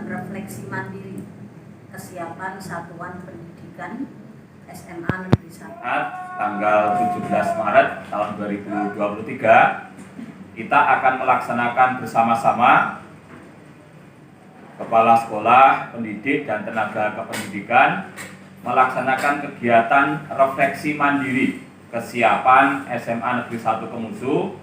Refleksi mandiri kesiapan satuan pendidikan SMA Negeri 1 tanggal 17 Maret tahun 2023 kita akan melaksanakan bersama-sama kepala sekolah, pendidik dan tenaga kependidikan melaksanakan kegiatan refleksi mandiri kesiapan SMA Negeri 1 Kemusu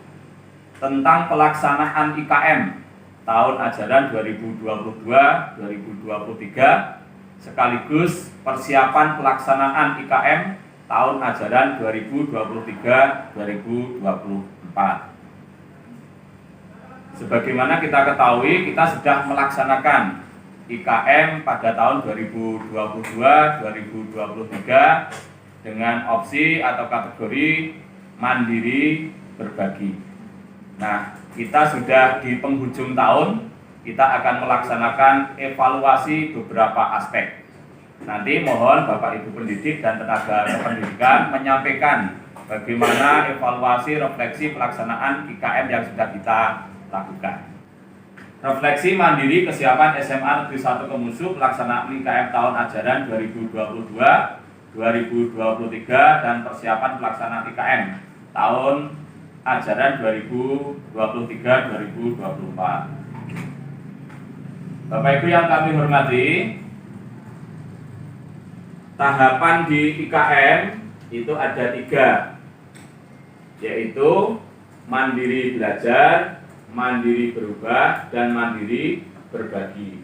tentang pelaksanaan IKM tahun ajaran 2022-2023 sekaligus persiapan pelaksanaan IKM tahun ajaran 2023-2024. Sebagaimana kita ketahui, kita sudah melaksanakan IKM pada tahun 2022-2023 dengan opsi atau kategori mandiri berbagi. Nah, kita sudah di penghujung tahun, kita akan melaksanakan evaluasi beberapa aspek. Nanti mohon Bapak Ibu pendidik dan tenaga kependidikan menyampaikan bagaimana evaluasi refleksi pelaksanaan IKM yang sudah kita lakukan. Refleksi mandiri kesiapan SMA Negeri 1 Kemusu pelaksanaan IKM tahun ajaran 2022-2023 dan persiapan pelaksanaan IKM tahun ajaran 2023-2024. Bapak Ibu yang kami hormati, tahapan di IKM itu ada 3, yaitu mandiri belajar, mandiri berubah, dan mandiri berbagi.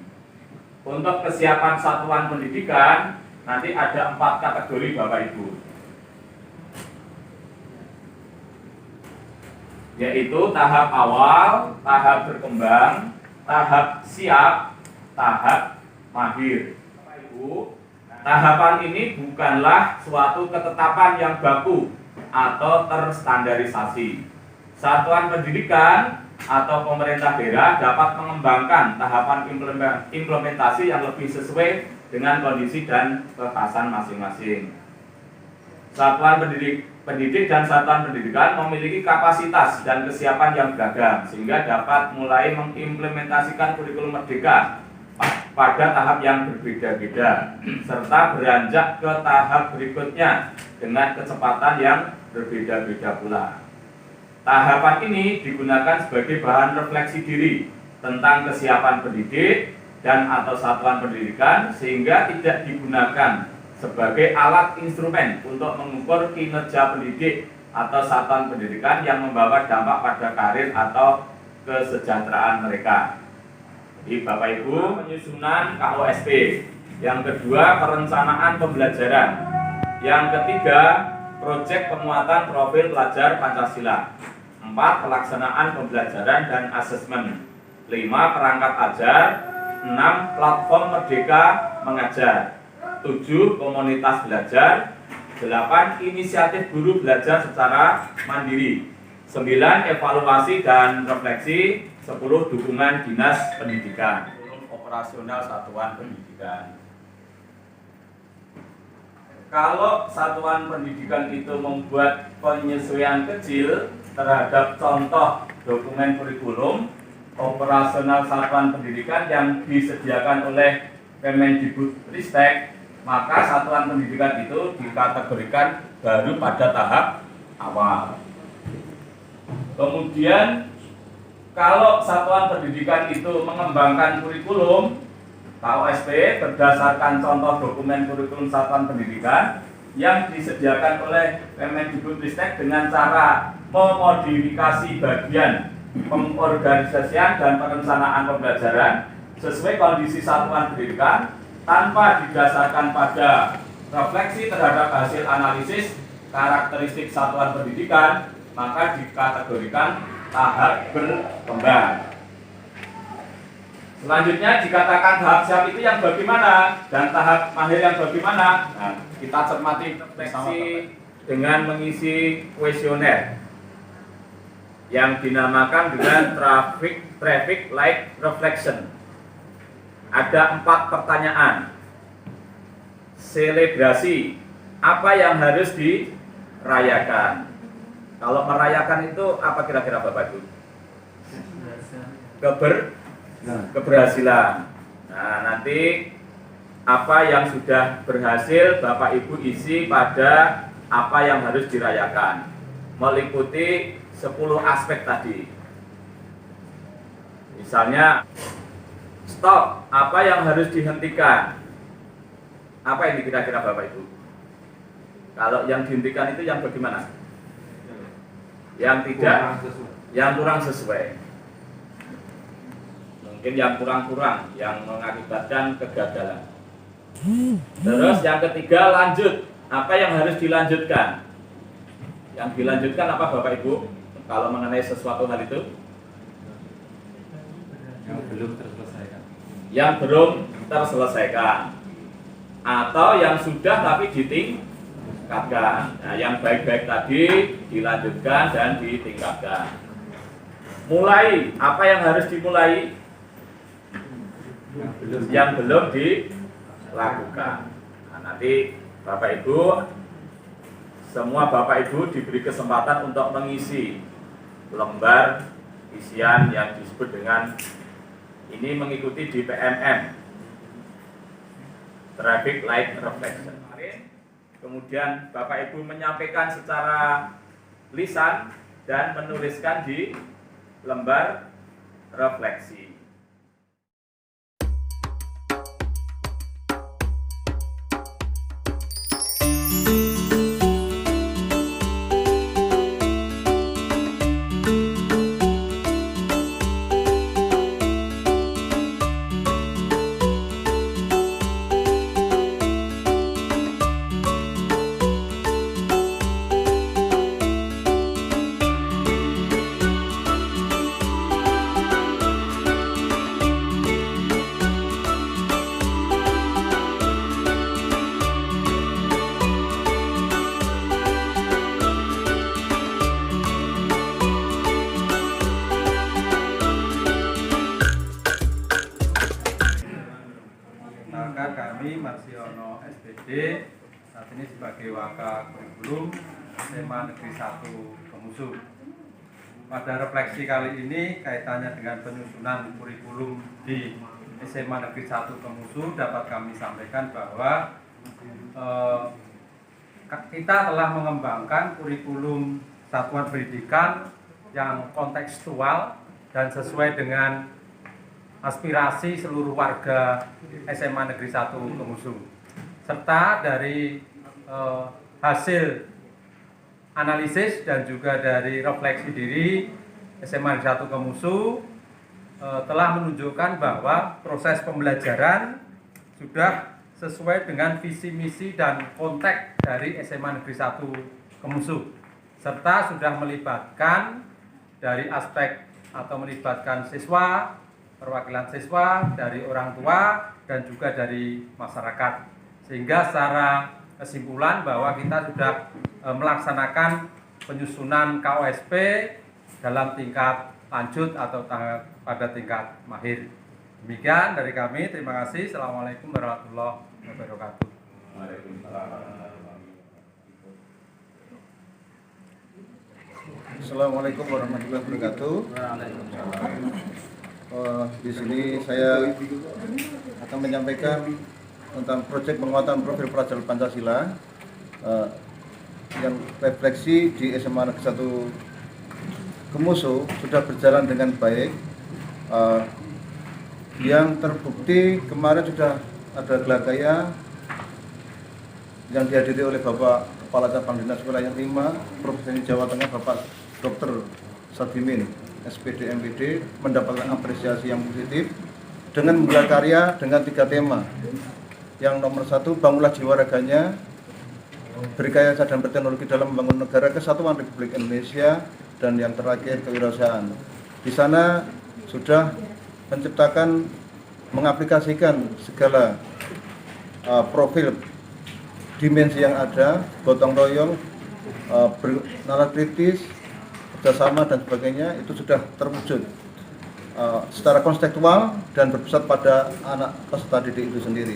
Untuk kesiapan satuan pendidikan nanti ada 4 kategori Bapak Ibu, yaitu tahap awal, tahap berkembang, tahap siap, tahap mahir. Bapak Ibu, tahapan ini bukanlah suatu ketetapan yang baku atau terstandarisasi. Satuan pendidikan atau pemerintah daerah dapat mengembangkan tahapan implementasi yang lebih sesuai dengan kondisi dan kekhasan masing-masing. Satuan pendidik dan satuan pendidikan memiliki kapasitas dan kesiapan yang beragam sehingga dapat mulai mengimplementasikan kurikulum merdeka pada tahap yang berbeda-beda serta beranjak ke tahap berikutnya dengan kecepatan yang berbeda-beda pula. Tahapan ini digunakan sebagai bahan refleksi diri tentang kesiapan pendidik dan atau satuan pendidikan sehingga tidak digunakan sebagai alat instrumen untuk mengukur kinerja pendidik atau satuan pendidikan yang membawa dampak pada karir atau kesejahteraan mereka. Jadi Bapak Ibu, penyusunan KOSP. Yang kedua, perencanaan pembelajaran. Yang ketiga, proyek penguatan profil pelajar Pancasila. 4, pelaksanaan pembelajaran dan asesmen. 5, perangkat ajar. 6, platform Merdeka Mengajar. 7, komunitas belajar. 8, inisiatif guru belajar secara mandiri. 9, evaluasi dan refleksi. 10, dukungan dinas pendidikan. Operasional satuan pendidikan. Kalau satuan pendidikan itu membuat penyesuaian kecil terhadap contoh dokumen kurikulum, operasional satuan pendidikan yang disediakan oleh Kemendikbudristek, maka satuan pendidikan itu dikategorikan baru pada tahap awal. Kemudian kalau satuan pendidikan itu mengembangkan kurikulum KOSP berdasarkan contoh dokumen kurikulum satuan pendidikan yang disediakan oleh Kemendikbudristek dengan cara memodifikasi bagian pengorganisasian dan perencanaan pembelajaran sesuai kondisi satuan pendidikan tanpa didasarkan pada refleksi terhadap hasil analisis karakteristik satuan pendidikan, maka dikategorikan tahap berkembang. Selanjutnya dikatakan tahap siap itu yang bagaimana dan tahap mahir yang bagaimana. Nah, kita cermati refleksi dengan mengisi kuesioner yang dinamakan dengan traffic light reflection. Ada 4 pertanyaan. Selebrasi, apa yang harus dirayakan? Kalau merayakan itu apa kira-kira Bapak Ibu? Keberhasilan. Nah, nanti apa yang sudah berhasil Bapak Ibu isi pada apa yang harus dirayakan, meliputi 10 aspek tadi. Misalnya stop, apa yang harus dihentikan? Apa ini kira-kira Bapak Ibu? Kalau yang dihentikan itu yang bagaimana? Yang tidak, yang kurang sesuai. Mungkin yang kurang-kurang, yang mengakibatkan kegagalan. Terus yang ketiga, lanjut. Apa yang harus dilanjutkan? Yang dilanjutkan apa Bapak Ibu? Kalau mengenai sesuatu hal itu? Yang belum terselesaikan. Yang belum terselesaikan. Atau yang sudah tapi ditingkatkan. Nah, yang baik-baik tadi dilanjutkan dan ditingkatkan. Mulai, apa yang harus dimulai? Yang belum dilakukan. Nah, nanti Bapak Ibu, semua Bapak Ibu diberi kesempatan untuk mengisi lembar isian yang disebut dengan ini mengikuti di PMM, Traffic Light Reflection. Kemudian Bapak Ibu menyampaikan secara lisan dan menuliskan di lembar refleksi. Maka kami Marsiono SPD saat ini sebagai Waka Kurikulum SMA Negeri 1 Kemusu. Pada refleksi kali ini kaitannya dengan penyusunan kurikulum di SMA Negeri 1 Kemusu dapat kami sampaikan bahwa kita telah mengembangkan kurikulum satuan pendidikan yang kontekstual dan sesuai dengan aspirasi seluruh warga SMA Negeri 1 Kemusu, serta dari hasil analisis dan juga dari refleksi diri SMA Negeri 1 Kemusu telah menunjukkan bahwa proses pembelajaran sudah sesuai dengan visi misi dan konteks dari SMA Negeri 1 Kemusu, serta sudah melibatkan dari aspek atau melibatkan siswa, perwakilan siswa, dari orang tua, dan juga dari masyarakat. Sehingga secara kesimpulan bahwa kita sudah melaksanakan penyusunan KOSP dalam tingkat lanjut atau pada tingkat mahir. Demikian dari kami, terima kasih. Assalamualaikum warahmatullahi wabarakatuh. Assalamualaikum warahmatullahi wabarakatuh. Di sini saya akan menyampaikan tentang proyek penguatan profil pelajar Pancasila yang refleksi di SMA Negeri 1 Kemusu sudah berjalan dengan baik. Yang terbukti kemarin sudah ada gelagaya yang dihadiri oleh Bapak Kepala Cabang Dinas Wilayah 5 Provinsi Jawa Tengah, Bapak Dr. Sadimin SPD MPD, mendapatkan apresiasi yang positif dengan menggelar karya dengan 3 tema. Yang nomor 1, bangunlah jiwa raganya, berkaya dan berteknologi dalam membangun negara kesatuan Republik Indonesia, dan yang terakhir kewirausahaan. Di sana sudah menciptakan, mengaplikasikan segala profil dimensi yang ada, gotong royong, bernalar kritis, kerjasama dan sebagainya, itu sudah terwujud secara konseptual dan berpusat pada anak peserta didik itu sendiri.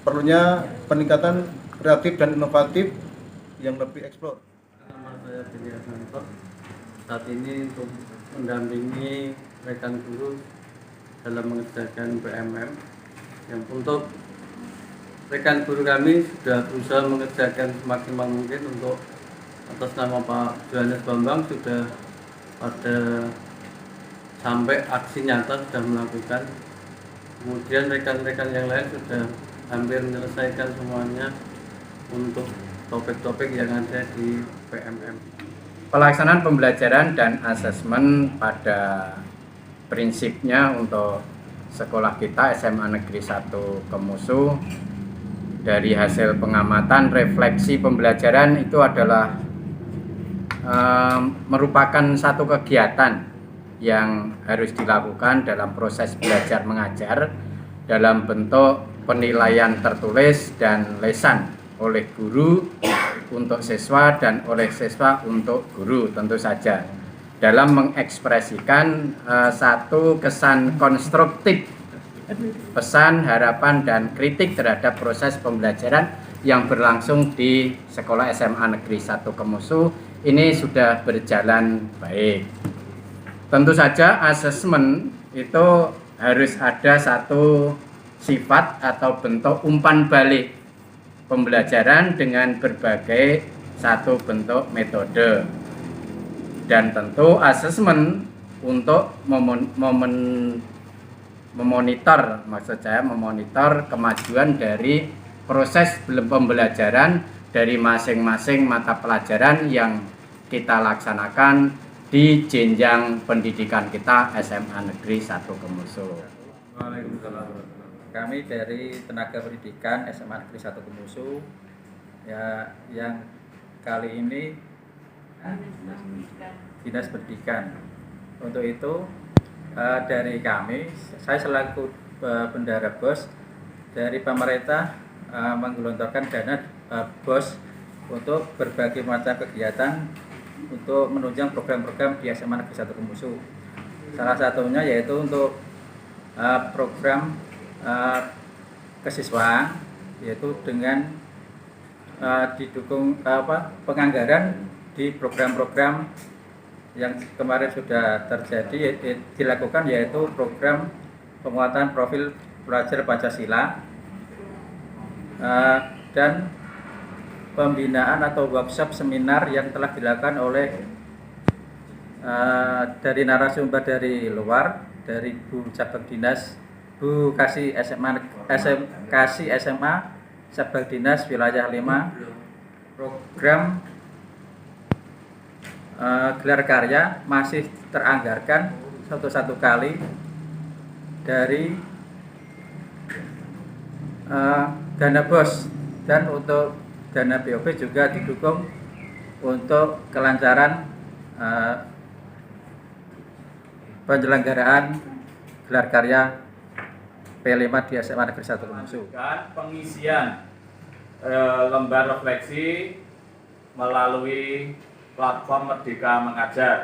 Perlunya peningkatan kreatif dan inovatif yang lebih eksplor. Nama saya Billy Asmanto. Saat ini untuk mendampingi rekan guru dalam mengerjakan PMM. Yang untuk rekan guru kami sudah berusaha mengerjakan semaksimal mungkin. Untuk atas nama Pak Johannes Bambang sudah pada sampai aksi nyata sudah melakukan. Kemudian rekan-rekan yang lain sudah hampir menyelesaikan semuanya untuk topik-topik yang ada di PMM. Pelaksanaan pembelajaran dan asesmen pada prinsipnya untuk sekolah kita SMA Negeri 1 Kemusu, dari hasil pengamatan refleksi pembelajaran itu adalah merupakan satu kegiatan yang harus dilakukan dalam proses belajar mengajar dalam bentuk penilaian tertulis dan lisan oleh guru untuk siswa dan oleh siswa untuk guru, tentu saja dalam mengekspresikan satu kesan konstruktif, pesan, harapan, dan kritik terhadap proses pembelajaran yang berlangsung di Sekolah SMA Negeri 1 Kemusu ini sudah berjalan baik. Tentu saja asesmen itu harus ada satu sifat atau bentuk umpan balik pembelajaran dengan berbagai satu bentuk metode. Dan tentu asesmen untuk memonitor, maksud saya memonitor kemajuan dari proses pembelajaran dari masing-masing mata pelajaran yang kita laksanakan di jenjang pendidikan kita SMA Negeri 1 Kemusu. Waalaikumsalam. Kami dari tenaga pendidikan SMA Negeri 1 Kemusu ya, yang kali ini Dinas Pendidikan. Untuk itu dari kami, saya selaku bendahara BOS dari pemerintah menggelontorkan dana BOS untuk berbagai macam kegiatan untuk menunjang program-program di SMA Negeri 1 Kemusu. Salah satunya yaitu untuk program kesiswaan, yaitu dengan didukung penganggaran di program-program yang kemarin sudah terjadi dilakukan, yaitu program penguatan profil pelajar Pancasila dan pembinaan atau workshop seminar yang telah dilakukan oleh dari narasumber dari luar, dari Bu Cabang Dinas, Bu Kasih SMA Cabang Dinas Wilayah 5, program gelar karya masih teranggarkan satu kali dari dana BOS, dan untuk dana BOP juga didukung untuk kelancaran penyelenggaraan gelar karya P5 di SMA Negeri 1 Kemusu. Pengisian lembar refleksi melalui platform Merdeka Mengajar.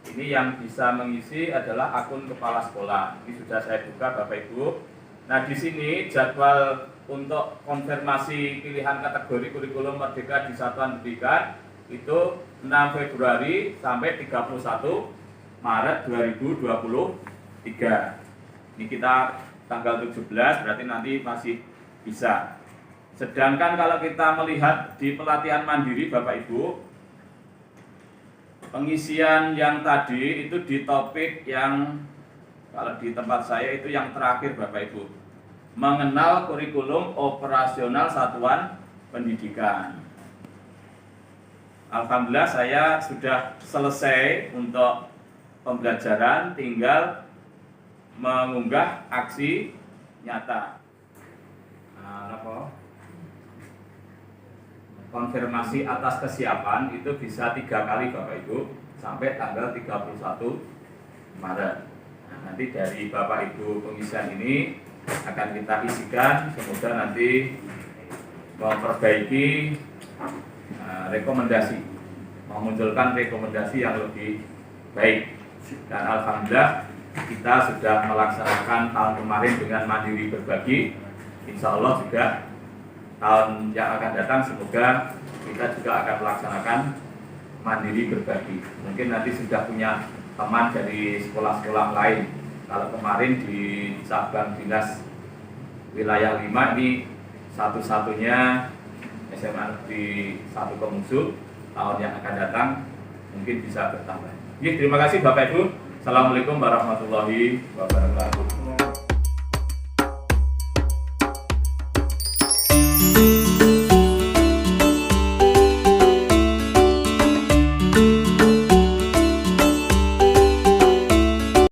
Ini yang bisa mengisi adalah akun kepala sekolah. Ini sudah saya buka Bapak Ibu. Nah, di sini jadwal untuk konfirmasi pilihan kategori kurikulum Merdeka di Satuan Pendidikan itu 6 Februari sampai 31 Maret 2023. Ini kita tanggal 17, berarti nanti masih bisa. Sedangkan kalau kita melihat di pelatihan mandiri Bapak Ibu, pengisian yang tadi itu di topik yang kalau di tempat saya itu yang terakhir Bapak Ibu, mengenal kurikulum operasional satuan pendidikan. Alhamdulillah saya sudah selesai untuk pembelajaran, tinggal mengunggah aksi nyata. konfirmasi atas kesiapan itu bisa 3 kali Bapak Ibu sampai tanggal 31 Maret. Nah, nanti dari Bapak Ibu pengisian ini akan kita isikan, semoga nanti memperbaiki rekomendasi, memunculkan rekomendasi yang lebih baik. Dan alhamdulillah kita sudah melaksanakan tahun kemarin dengan mandiri berbagi. Insya Allah juga tahun yang akan datang semoga kita juga akan melaksanakan mandiri berbagi. Mungkin nanti sudah punya teman dari sekolah-sekolah lain. Kalau kemarin di cabang dinas wilayah 5 ini satu-satunya SMA Negeri 1 Kemungsu, tahun yang akan datang mungkin bisa bertambah. Terima kasih Bapak Ibu. Assalamualaikum warahmatullahi wabarakatuh.